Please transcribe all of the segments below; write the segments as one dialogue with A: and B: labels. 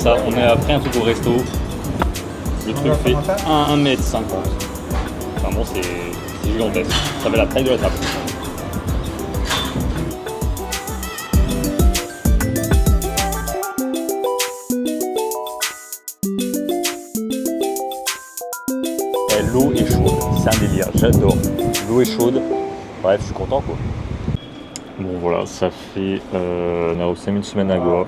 A: ça. On a pris un truc au resto. Le truc fait 1,50 m. Enfin bon, c'est gigantesque. Ça fait la taille de la table. L'eau est chaude, c'est un délire, j'adore. L'eau est chaude, bref, je suis content quoi. Bon voilà, ça fait on a aussi une semaine à Goa.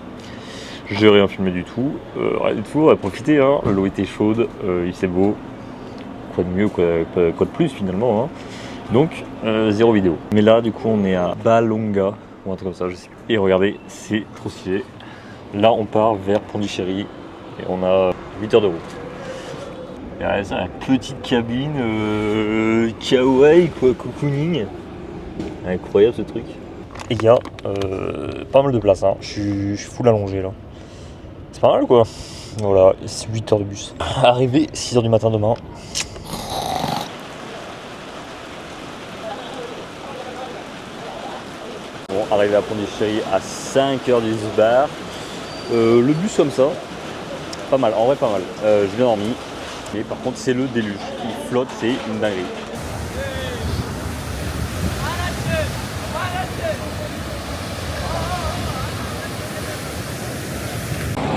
A: J'ai rien filmé du tout. Rien du tout, on va profiter, hein. L'eau était chaude, il fait beau. Quoi de mieux, quoi de plus finalement. Hein. Donc, zéro vidéo. Mais là, du coup, on est à Balonga, ou un truc comme ça, je sais plus. Et regardez, c'est trop stylé. Là, on part vers Pondichéry et on a 8 heures de route. Et regardez ça, la petite cabine kawaii, quoi, cocooning. Incroyable ce truc. Et il y a pas mal de place, hein. Je suis full allongé là. C'est pas mal quoi. Voilà, 8 heures de bus. Arrivé 6 heures du matin demain. Bon, arrivé à Pondichéry à 5h du bar. Le bus comme ça, pas mal, en vrai pas mal. J'ai bien dormi. Mais par contre c'est le déluge, il flotte, c'est une dinguerie.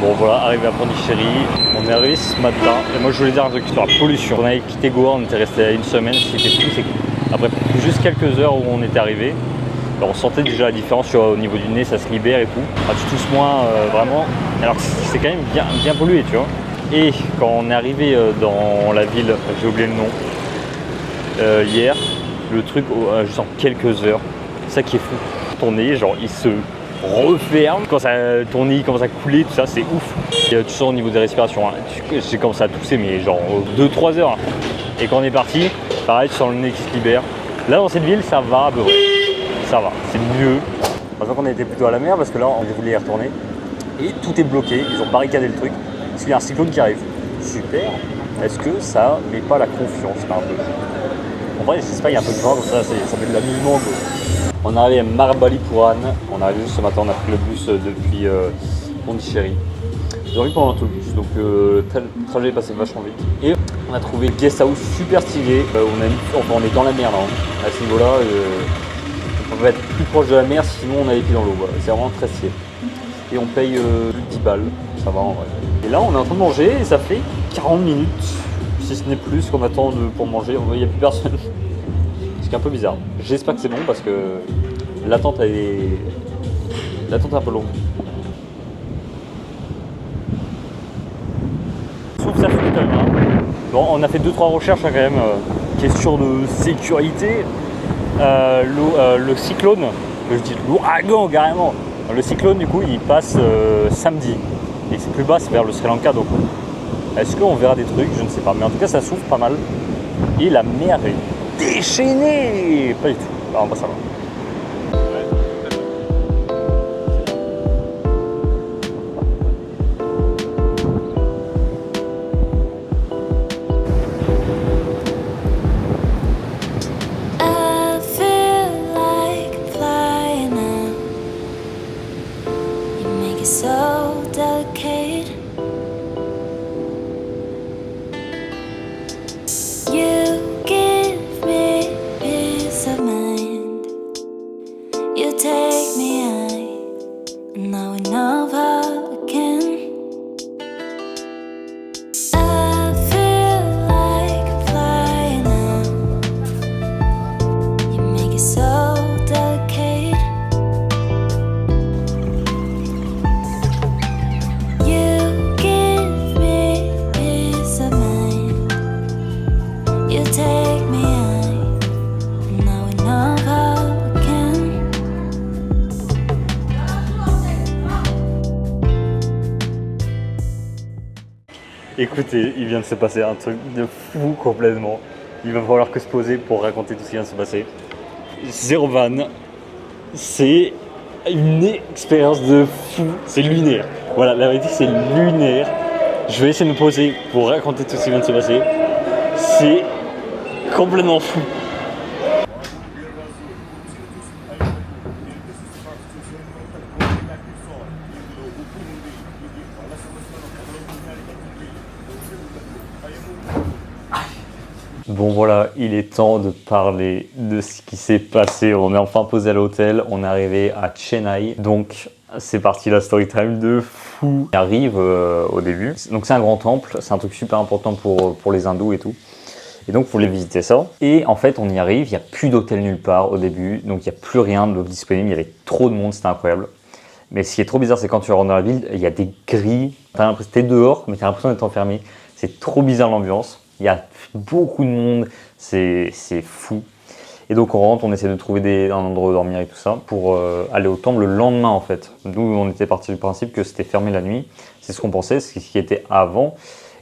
A: Bon voilà, arrivé à Pondichéry, on est arrivé ce matin, et moi je voulais dire un truc sur la pollution. On avait quitté Goa, on était resté une semaine, c'était fou, c'est après juste quelques heures où on était arrivé, on sentait déjà la différence au niveau du nez, ça se libère et tout. Enfin, tu tousses moins vraiment, alors c'est quand même bien pollué, tu vois. Et quand on est arrivé dans la ville, j'ai oublié le nom, hier, le truc juste en quelques heures, c'est ça qui est fou. Ton nez, genre il se referme, quand ton nez commence à couler, tout ça, c'est ouf. Et, tu sens au niveau des respirations, hein, j'ai commencé à tousser, mais genre 2-3 heures. Et quand on est parti, pareil, tu sens le nez qui se libère. Là dans cette ville, ça va à peu près. Ça va, c'est mieux. Heureusement qu'on était plutôt à la mer parce que là, on voulait y retourner. Et tout est bloqué, ils ont barricadé le truc. Parce qu'il y a un cyclone qui arrive. Super. Est-ce que ça met pas la confiance là, un peu? En vrai, j'espère qu'il y a un peu de vent, comme ça fait de l'amusement. On est arrivé à Marbalipuram. On est arrivé juste ce matin, on a pris le bus depuis Pondichéry. J'ai dormi pendant tout le bus, donc le trajet est passé vachement vite. Et on a trouvé guest house super stylé. On est dans la mer là, hein. À ce niveau-là. On va être plus proche de la mer, sinon on a les pieds dans l'eau. Voilà. C'est vraiment très stylé. Et on paye 10 balles, ça va en vrai. Et là on est en train de manger et ça fait 40 minutes, si ce n'est plus, qu'on attend pour manger. Il n'y a plus personne. Ce qui est un peu bizarre. J'espère que c'est bon parce que l'attente est un peu longue. Je trouve ça fou quand même. Hein. Bon, on a fait 2-3 recherches hein, quand même. Question de sécurité. Le cyclone, je dis l'ouragan carrément. Le cyclone du coup il passe samedi et c'est plus bas, c'est vers le Sri Lanka, donc est-ce qu'on verra des trucs, je ne sais pas, mais en tout cas ça souffle pas mal et la mer est déchaînée. Pas du tout, alors, on va savoir.
B: So delicate. You give me peace of mind. You take me high. Now we know how again. I feel like flying now. You make it so delicate. Take me high, now we know how again.
A: Écoutez, il vient de se passer un truc de fou complètement. Il va falloir que se poser pour raconter tout ce qui vient de se passer. Zéro van, c'est une expérience de fou, c'est lunaire. Voilà, la vérité c'est lunaire. Je vais essayer de me poser pour raconter tout ce qui vient de se passer. C'est complètement fou. Bon voilà, il est temps de parler de ce qui s'est passé. On est enfin posé à l'hôtel, on est arrivé à Chennai. Donc c'est parti la story time de fou. On arrive au début. Donc c'est un grand temple, c'est un truc super important pour les hindous et tout. Et donc, vous voulez visiter ça. Et en fait, on y arrive, il n'y a plus d'hôtel nulle part au début. Donc, il n'y a plus rien de disponible. Il y avait trop de monde, c'était incroyable. Mais ce qui est trop bizarre, c'est quand tu rentres dans la ville, il y a des grilles. T'as l'impression que t'es dehors, mais t'as l'impression d'être enfermé. C'est trop bizarre l'ambiance. Il y a beaucoup de monde. C'est fou. Et donc, on rentre, on essaie de trouver un endroit où dormir et tout ça pour aller au temple le lendemain, en fait. Nous, on était parti du principe que c'était fermé la nuit. C'est ce qu'on pensait, ce qui était avant.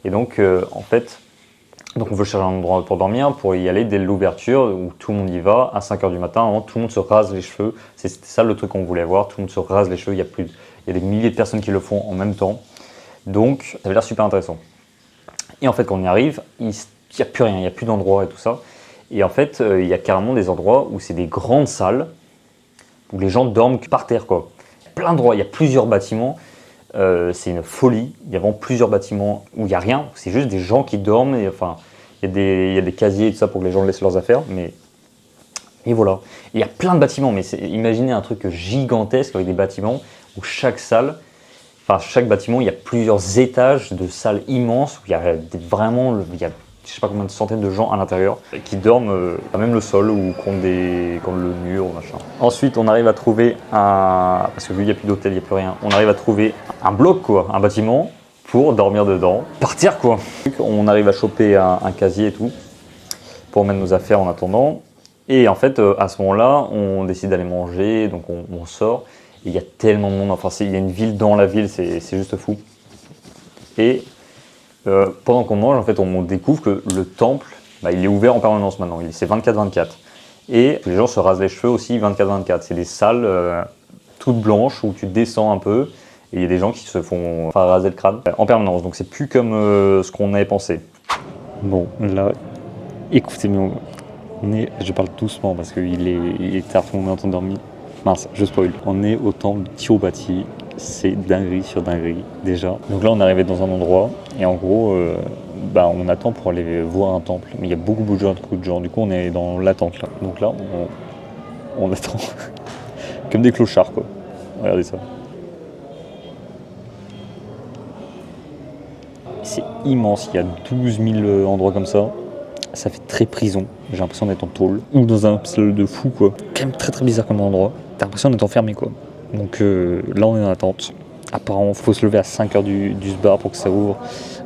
A: Et donc, en fait... Donc on veut chercher un endroit pour dormir, pour y aller dès l'ouverture, où tout le monde y va, à 5h du matin, tout le monde se rase les cheveux. C'était ça le truc qu'on voulait voir, tout le monde se rase les cheveux, il y a des milliers de personnes qui le font en même temps. Donc ça avait l'air super intéressant. Et en fait quand on y arrive, il n'y a plus rien, il n'y a plus d'endroit et tout ça. Et en fait il y a carrément des endroits où c'est des grandes salles, où les gens dorment par terre quoi. Plein d'endroits, il y a plusieurs bâtiments. C'est une folie, il y a vraiment plusieurs bâtiments où il n'y a rien, c'est juste des gens qui dorment, et, enfin, il y a des casiers et tout ça pour que les gens laissent leurs affaires, mais et voilà. Il y a plein de bâtiments, mais imaginez un truc gigantesque avec des bâtiments où chaque bâtiment, il y a plusieurs étages de salles immenses où il y a il y a je sais pas combien de centaines de gens à l'intérieur qui dorment à même le sol ou contre le mur ou machin. Ensuite, on arrive à trouver parce que vu qu'il n'y a plus d'hôtel, il n'y a plus rien, on arrive à trouver un bloc quoi, un bâtiment pour dormir dedans, partir quoi. On arrive à choper un casier et tout pour mettre nos affaires en attendant. Et en fait, à ce moment-là, on décide d'aller manger, donc on sort. Et il y a tellement de monde, enfin il y a une ville dans la ville, c'est juste fou. Et pendant qu'on mange, en fait, on découvre que le temple, il est ouvert en permanence maintenant. C'est 24/24. Et les gens se rasent les cheveux aussi 24/24. C'est des salles toutes blanches où tu descends un peu et il y a des gens qui se font raser le crâne en permanence. Donc c'est plus comme ce qu'on avait pensé. Bon, là, écoutez-moi. Je parle doucement parce qu'il est tard, on est en train de dormir. Mince, je spoil. On est au temple de Tirupati. C'est dinguerie sur dinguerie déjà. Donc là on est arrivé dans un endroit et en gros on attend pour aller voir un temple. Mais il y a beaucoup de gens. Du coup on est dans l'attente là. Donc là on attend comme des clochards quoi. Regardez ça. C'est immense, il y a 12 000 endroits comme ça. Ça fait très prison, j'ai l'impression d'être en tôle. Ou dans un salle de fou quoi. Quand même très très bizarre comme endroit. T'as l'impression d'être enfermé quoi. Donc là on est en attente. Apparemment il faut se lever à 5h du bar pour que ça ouvre.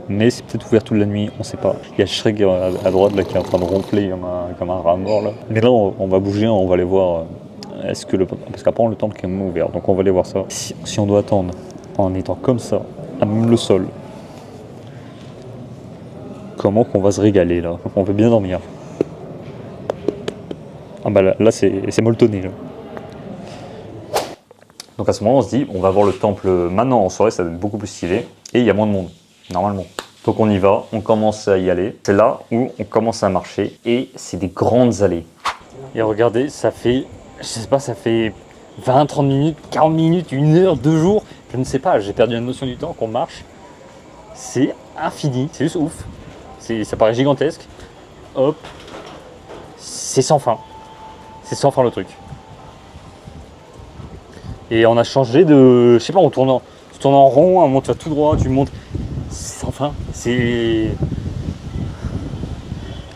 A: Mais c'est peut-être ouvert toute la nuit, on sait pas. Il y a Shrek à droite là qui est en train de ronfler comme un rat mort là. Mais là on va bouger, on va aller voir parce qu'apparemment le temple est quand même ouvert. Donc on va aller voir ça. Si on doit attendre en étant comme ça, à même le sol, comment qu'on va se régaler là? On veut bien dormir. Ah bah là c'est molletonné là. Donc à ce moment on se dit on va voir le temple maintenant en soirée, ça va être beaucoup plus stylé et il y a moins de monde normalement. Donc on y va, on commence à y aller. C'est là où on commence à marcher et c'est des grandes allées. Et regardez, ça fait 20, 30 minutes, 40 minutes, 1 heure, 2 jours, je ne sais pas, j'ai perdu la notion du temps qu'on marche. C'est infini, c'est juste ouf. Ça paraît gigantesque. Hop, c'est sans fin. C'est sans fin le truc. Et on a changé de... Je sais pas, tu tournes en rond, à un moment tu vas tout droit, tu montes. C'est sans fin. C'est...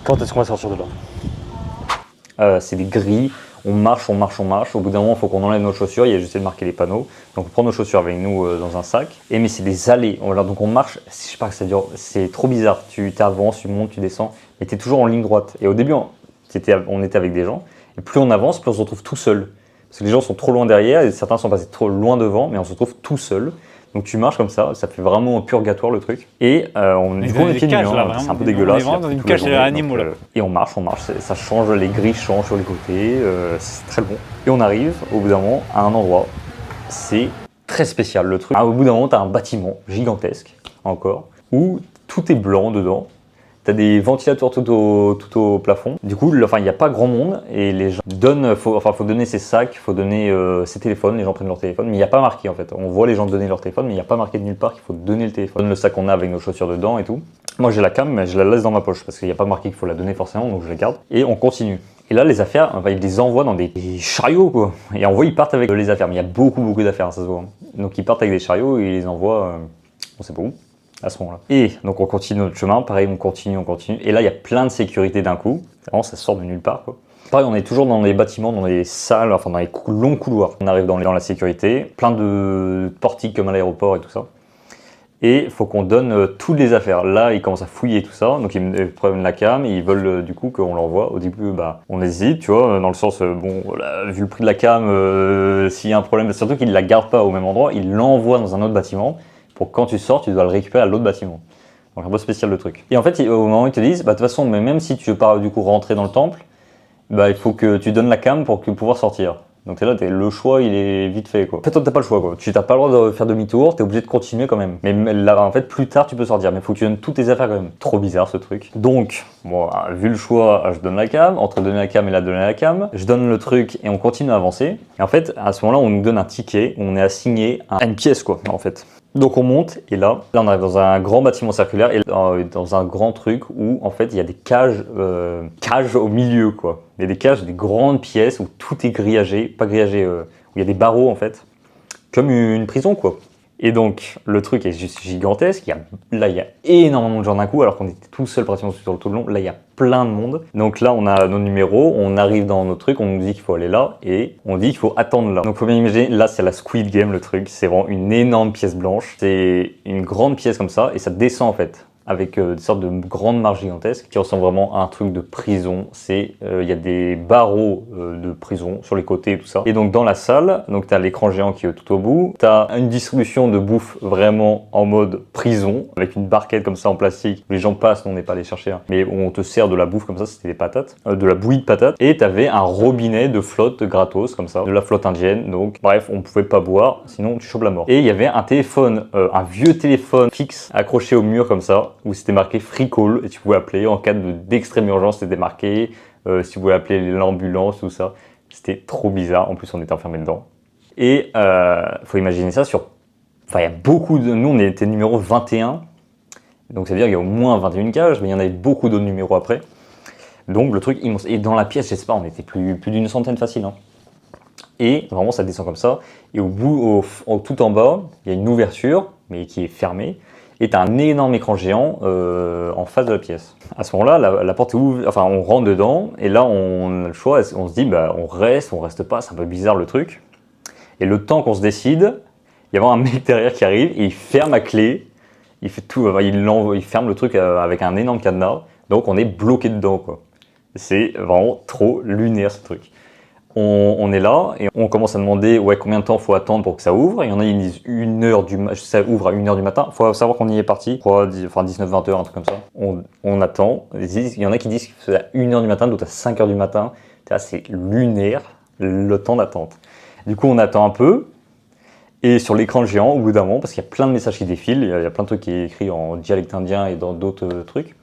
A: Quand est-ce qu'on va sortir de là? C'est des grilles. On marche. Au bout d'un moment, il faut qu'on enlève nos chaussures. Il y a juste de marquer les panneaux. Donc on prend nos chaussures avec nous dans un sac. Mais c'est des allées. Donc on marche. Je sais pas que ça dure. C'est trop bizarre. Tu avances, tu montes, tu descends. Mais tu es toujours en ligne droite. Et au début, on était avec des gens. Et plus on avance, plus on se retrouve tout seul. Parce que les gens sont trop loin derrière et certains sont passés trop loin devant, mais on se retrouve tout seul. Donc tu marches comme ça fait vraiment purgatoire le truc. Et on est pieds nus, c'est un peu dégueulasse.
C: On est dans une cage d'animaux là.
A: Et on marche, ça change, les grilles changent sur les côtés, c'est très bon. Et on arrive au bout d'un moment à un endroit, c'est très spécial le truc. Au bout d'un moment, tu as un bâtiment gigantesque, encore, où tout est blanc dedans. T'as des ventilateurs tout au plafond. Du coup, il n'y a pas grand monde et les gens donnent, faut donner ses sacs, faut donner ses téléphones, les gens prennent leur téléphone, mais il n'y a pas marqué en fait. On voit les gens donner leur téléphone, mais il n'y a pas marqué de nulle part qu'il faut donner le téléphone. On donne le sac qu'on a avec nos chaussures dedans et tout. Moi j'ai la cam, mais je la laisse dans ma poche parce qu'il n'y a pas marqué qu'il faut la donner forcément, donc je la garde. Et on continue. Et là, les affaires, ils les envoient dans des chariots, quoi. Et en voit, ils partent avec les affaires. Mais il y a beaucoup d'affaires, ça se voit. Donc ils partent avec des chariots et ils les envoient, on sait pas où, à ce moment-là. Et donc on continue notre chemin, pareil, on continue. Et là, il y a plein de sécurité d'un coup. Vraiment, ça sort de nulle part, quoi. Pareil, on est toujours dans les bâtiments, dans les salles, enfin dans les longs couloirs. On arrive dans la sécurité, plein de portiques comme à l'aéroport et tout ça. Et il faut qu'on donne toutes les affaires. Là, ils commencent à fouiller tout ça, donc ils prennent la cam, et ils veulent du coup qu'on l'envoie. Au début, on hésite, tu vois, dans le sens, vu le prix de la cam, s'il y a un problème, surtout qu'ils ne la gardent pas au même endroit, ils l'envoient dans un autre bâtiment, pour que quand tu sors, tu dois le récupérer à l'autre bâtiment. Donc un peu spécial le truc. Et en fait, au moment où ils te disent, de toute façon, mais même si tu veux pas du coup rentrer dans le temple, il faut que tu donnes la cam pour pouvoir sortir. Donc le choix, il est vite fait, quoi. En fait, toi, t'as pas le choix, quoi. Tu n'as pas le droit de faire demi-tour, t'es obligé de continuer quand même. Mais là, en fait, plus tard, tu peux sortir. Mais il faut que tu donnes toutes tes affaires quand même. Trop bizarre, ce truc. Donc, vu le choix, je donne la cam. Entre donner la cam et donner la cam, je donne le truc et on continue à avancer. Et en fait, à ce moment-là, on nous donne un ticket où on est assigné à une pièce, quoi, en fait. Donc on monte et là on arrive dans un grand bâtiment circulaire et dans un grand truc où en fait il y a des cages au milieu, quoi. Il y a des cages, des grandes pièces où tout est grillagé, pas grillagé, où il y a des barreaux en fait, comme une prison, quoi. Et donc le truc est juste gigantesque, il y a énormément de gens d'un coup alors qu'on était tout seul pratiquement sur tout le long. Là il y a plein de monde. Donc là on a nos numéros, on arrive dans notre truc, on nous dit qu'il faut aller là et on dit qu'il faut attendre là. Donc faut bien imaginer, là c'est la Squid Game le truc, c'est vraiment une énorme pièce blanche. C'est une grande pièce comme ça et ça descend en fait, avec des sortes de grandes marches gigantesques qui ressemblent vraiment à un truc de prison. Il y a des barreaux de prison sur les côtés et tout ça. Et donc dans la salle, tu as l'écran géant qui est tout au bout, tu as une distribution de bouffe vraiment en mode prison, avec une barquette comme ça en plastique, où les gens passent, on n'est pas allé chercher, hein, mais on te sert de la bouffe comme ça, c'était des patates, de la bouillie de patates, et tu avais un robinet de flotte gratos comme ça, de la flotte indienne, donc bref, on pouvait pas boire, sinon tu chopes la mort. Et il y avait un téléphone, un vieux téléphone fixe accroché au mur comme ça, où c'était marqué free call et tu pouvais appeler en cas d'extrême urgence, c'était marqué, si tu pouvais appeler l'ambulance, tout ça. C'était trop bizarre, en plus on était enfermés dedans. Et faut imaginer ça il y a beaucoup de... Nous on était numéro 21, donc ça veut dire qu'il y a au moins 21 cages, mais il y en avait beaucoup d'autres numéros après. Donc le truc immense. Et dans la pièce, je sais pas, on était plus d'une centaine facile, hein. Et vraiment ça descend comme ça, et au bout, tout en bas, il y a une ouverture, mais qui est fermée. Et t'as un énorme écran géant en face de la pièce. À ce moment-là, la porte est ouverte, enfin on rentre dedans, et là on a le choix, on se dit on reste pas, c'est un peu bizarre le truc. Et le temps qu'on se décide, il y a un mec derrière qui arrive, et il ferme à clé, il fait tout, il ferme le truc avec un énorme cadenas, donc on est bloqué dedans, quoi. C'est vraiment trop lunaire ce truc. On est là et on commence à demander combien de temps faut attendre pour que ça ouvre. Il y en a qui disent 1h du matin, ça ouvre à 1h du matin. Il faut savoir qu'on y est parti, 19-20h, un truc comme ça. On attend. Il y en a qui disent que c'est à 1h du matin, d'autres à 5h du matin. C'est lunaire le temps d'attente. Du coup, on attend un peu. Et sur l'écran géant, au bout d'un moment, parce qu'il y a plein de messages qui défilent, il y a plein de trucs qui est écrit en dialecte indien et dans d'autres trucs.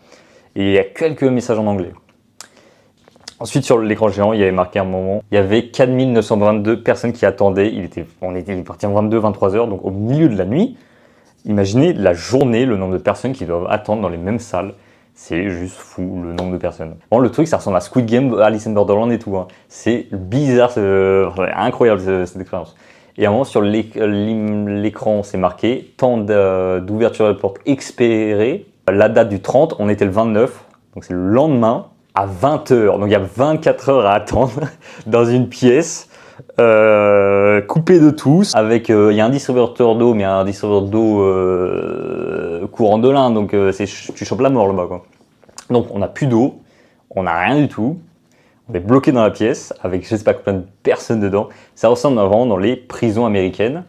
A: Et il y a quelques messages en anglais. Ensuite, sur l'écran géant, il y avait marqué un moment, il y avait 4922 personnes qui attendaient. On était parti en 22-23 heures, donc au milieu de la nuit. Imaginez la journée, le nombre de personnes qui doivent attendre dans les mêmes salles. C'est juste fou, le nombre de personnes. Bon, le truc, ça ressemble à Squid Game, Alice in Borderland et tout, hein. C'est bizarre, incroyable cette expérience. Et à un moment, sur l'écran, c'est marqué temps d'ouverture de la porte expiré. La date du 30, on était le 29, donc c'est le lendemain. À 20h, donc il y a 24 heures à attendre dans une pièce coupée de tous, avec il y a un distributeur d'eau, mais un distributeur d'eau courant de l'Inde, donc tu chopes la mort là-bas, quoi. Donc on n'a plus d'eau, on n'a rien du tout, on est bloqué dans la pièce avec je sais pas combien de personnes dedans. Ça ressemble vraiment dans les prisons américaines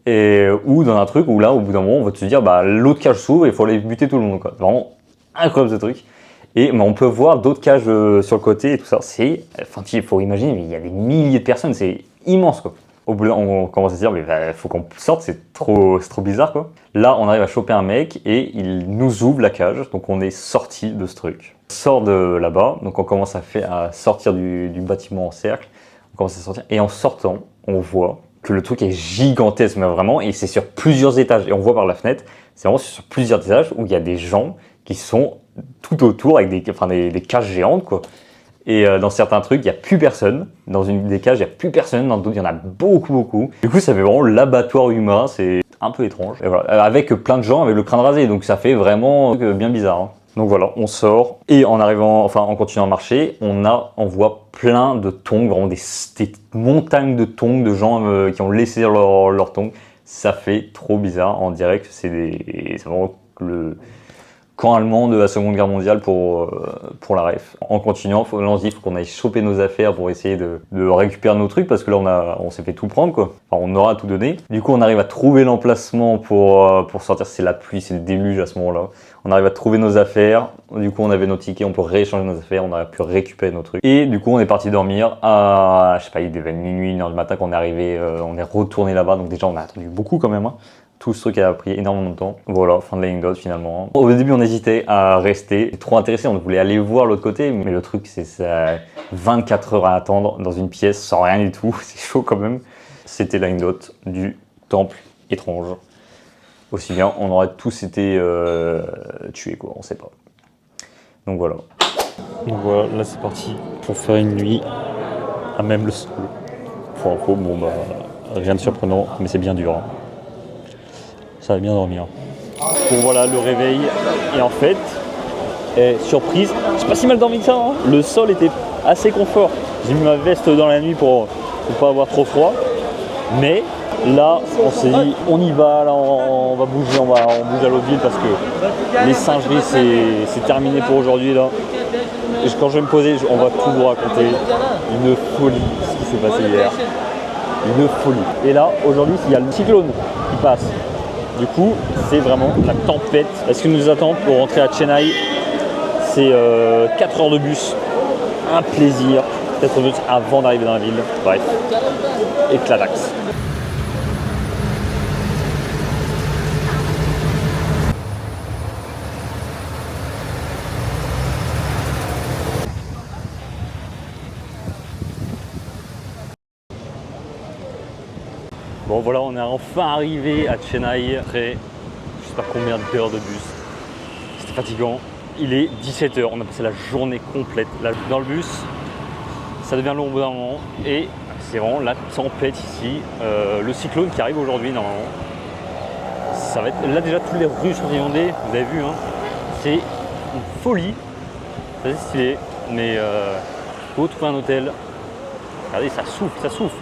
A: ou dans un truc où là au bout d'un moment on va te dire l'autre cage s'ouvre et il faut aller buter tout le monde, quoi. Vraiment incroyable ce truc. Et on peut voir d'autres cages sur le côté et tout ça. Il faut imaginer, mais il y a des milliers de personnes, c'est immense, quoi. Au bout d'un on commence à se dire, mais faut qu'on sorte, c'est trop bizarre quoi. Là, on arrive à choper un mec et il nous ouvre la cage, donc on est sorti de ce truc. On sort de là-bas, donc on commence à sortir du bâtiment en cercle. On commence à sortir et en sortant, on voit que le truc est gigantesque, mais vraiment, et c'est sur plusieurs étages. Et on voit par la fenêtre, c'est vraiment sur plusieurs étages où il y a des gens qui sont tout autour avec des cages géantes quoi. Et dans certains trucs, il n'y a plus personne. Dans une des cages, il n'y a plus personne. Dans d'autres, il y en a beaucoup. Du coup, ça fait vraiment l'abattoir humain. C'est un peu étrange. Et voilà. Avec plein de gens avec le crâne rasé. Donc ça fait vraiment bien bizarre. Hein. Donc voilà, on sort. Et en arrivant, enfin en continuant à marcher, on voit plein de tongs. Vraiment des montagnes de tongs de gens qui ont laissé leurs tongs. Ça fait trop bizarre. On dirait que c'est vraiment le camp allemand de la Seconde Guerre mondiale pour la ref. En continuant, faut qu'on aille choper nos affaires pour essayer de récupérer nos trucs parce que là on s'est fait tout prendre quoi. Enfin, on aura tout donné. Du coup on arrive à trouver l'emplacement pour sortir. C'est la pluie, c'est le déluge à ce moment-là. On arrive à trouver nos affaires. Du coup on avait nos tickets, on peut rééchanger nos affaires, on a pu récupérer nos trucs. Et du coup on est parti dormir à, je sais pas, il devait être minuit, 1h du matin qu'on est arrivé, on est retourné là-bas. Donc déjà on a attendu beaucoup quand même. Hein. Tout ce truc a pris énormément de temps. Voilà, fin de l'anecdote finalement. Au début, on hésitait à rester. Trop intéressé, on voulait aller voir l'autre côté. Mais le truc, c'est ça 24 heures à attendre dans une pièce sans rien du tout. C'est chaud quand même. C'était l'anecdote du temple étrange. Aussi bien, on aurait tous été tués quoi, on sait pas. Donc voilà. Donc voilà, là c'est parti pour faire une nuit à même le sol. Pour info, bon bah, rien de surprenant, mais c'est bien dur. Hein. Ça va bien dormir. Bon voilà le réveil et en fait, surprise, j'ai pas si mal dormi que ça. Hein. Le sol était assez confort. J'ai mis ma veste dans la nuit pour pas avoir trop froid. Mais là, on s'est dit, on y va, là, on va bouger, on bouge à l'autre ville parce que les singeries c'est terminé pour aujourd'hui là. Et quand je vais me poser, on va tout vous raconter. Une folie ce qui s'est passé hier. Une folie. Et là, aujourd'hui, il y a le cyclone qui passe. Du coup, c'est vraiment la tempête. Ce qui nous attend pour rentrer à Chennai, c'est 4 heures de bus. Un plaisir. 4 heures de bus avant d'arriver dans la ville. Bref, éclataxe. Bon voilà, on est enfin arrivé à Chennai après je sais pas combien d'heures de bus. C'était fatigant. Il est 17h, on a passé la journée complète là, dans le bus. Ça devient long au bout d'un moment et c'est vraiment la tempête ici. Le cyclone qui arrive aujourd'hui normalement. Ça va être là déjà toutes les rues sont inondées, vous avez vu hein. C'est une folie. C'est stylé, mais faut trouver un hôtel. Regardez, ça souffle, ça souffle.